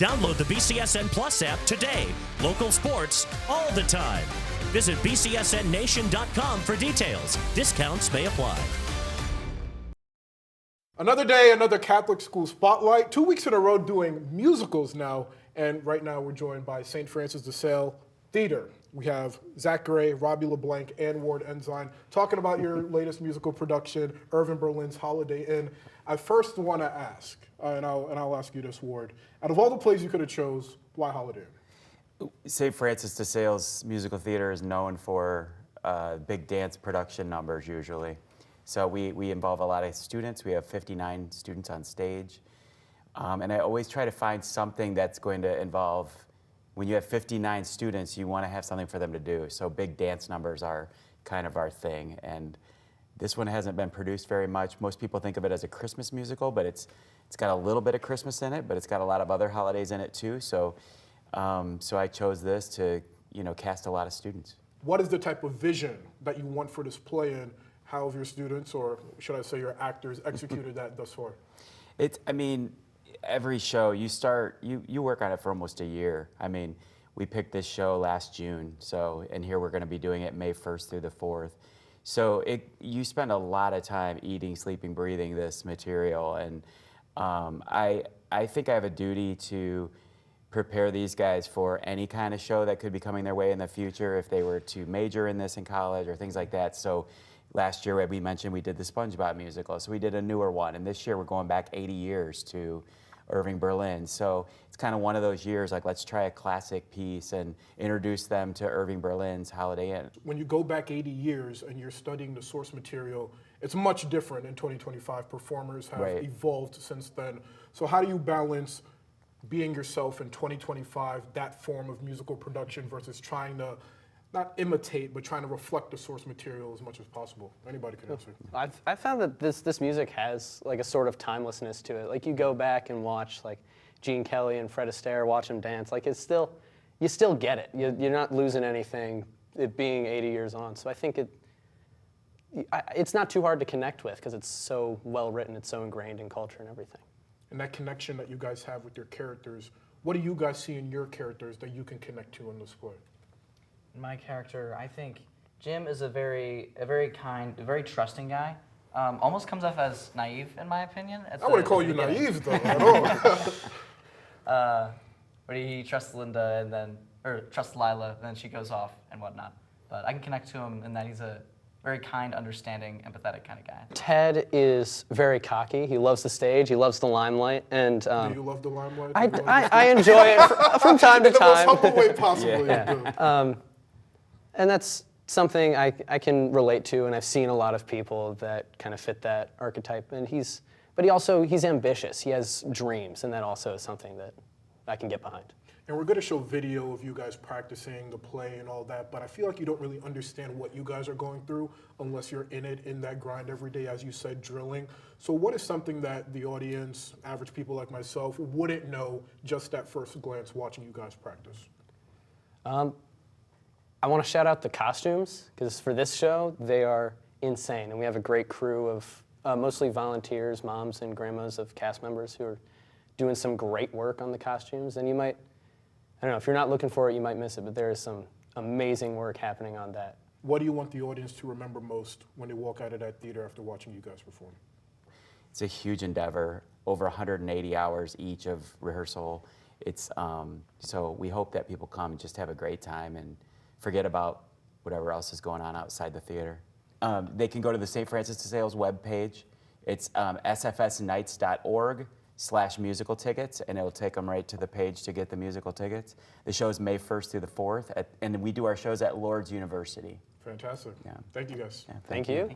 Download the BCSN Plus app today. Local sports all the time. Visit bcsnnation.com for details. Discounts may apply. Another day, another Catholic school spotlight. 2 weeks in a row doing musicals now. And right now we're joined by St. Francis de Sales Theater. We have Zach Gray, Robbie LeBlanc, and Ward Ensign talking about your latest musical production, Irving Berlin's Holiday Inn. I first want to ask, and I'll ask you this, Ward. Out of all the plays you could have chose, why Holiday Inn? St. Francis de Sales Musical Theater is known for big dance production numbers usually. So we involve a lot of students. We have 59 students on stage. And I always try to find something that's going to involve, when you have 59 students, you want to have something for them to do. So big dance numbers are kind of our thing. And this one hasn't been produced very much. Most people think of it as a Christmas musical, but it's got a little bit of Christmas in it, but it's got a lot of other holidays in it too. So I chose this to, cast a lot of students. What is the type of vision that you want for this play, and how have your students, or should I say your actors, executed that thus far? Every show, you work on it for almost a year. We picked this show last June, and here we're going to be doing it May 1st through the 4th. So you spend a lot of time eating, sleeping, breathing this material, and I think I have a duty to prepare these guys for any kind of show that could be coming their way in the future if they were to major in this in college or things like that. So last year, we mentioned we did the SpongeBob musical, so we did a newer one, and this year we're going back 80 years to Irving Berlin. So it's kind of one of those years, like, let's try a classic piece and introduce them to Irving Berlin's Holiday Inn. When you go back 80 years and you're studying the source material, it's much different in 2025. Performers have evolved since then. So how do you balance being yourself in 2025, that form of musical production, versus trying to not imitate, but trying to reflect the source material as much as possible? Anybody can answer. I've found that this music has like a sort of timelessness to it. Like, you go back and watch like Gene Kelly and Fred Astaire, watch them dance. Like, you still get it. You're not losing anything, it being 80 years on. So I think it's not too hard to connect with, because it's so well written, it's so ingrained in culture and everything. And that connection that you guys have with your characters, what do you guys see in your characters that you can connect to in this play? My character, I think Jim is a very kind, a very trusting guy. Almost comes off as naive, in my opinion. I wouldn't call you naive, though, at all. But he trusts Linda, or trusts Lila, and then she goes off and whatnot. But I can connect to him in that he's a very kind, understanding, empathetic kind of guy. Ted is very cocky. He loves the stage. He loves the limelight. And do you love the limelight? I enjoy it from time to time. In the most humble way possible. Yeah. And that's something I can relate to, and I've seen a lot of people that kind of fit that archetype. And he's ambitious. He has dreams, and that also is something that I can get behind. And we're going to show video of you guys practicing the play and all that, but I feel like you don't really understand what you guys are going through unless you're in it, in that grind every day, as you said, drilling. So what is something that the audience, average people like myself, wouldn't know just at first glance watching you guys practice? I want to shout out the costumes, because for this show, they are insane. And we have a great crew of mostly volunteers, moms and grandmas of cast members who are doing some great work on the costumes. And you might, I don't know, if you're not looking for it, you might miss it, but there is some amazing work happening on that. What do you want the audience to remember most when they walk out of that theater after watching you guys perform? It's a huge endeavor, over 180 hours each of rehearsal. So we hope that people come and just have a great time and forget about whatever else is going on outside the theater. They can go to the St. Francis de Sales webpage. It's sfsnights.org/musical tickets, and it'll take them right to the page to get the musical tickets. The show is May 1st through the 4th, and we do our shows at Lourdes University. Fantastic. Yeah. Thank you, guys. Thank you.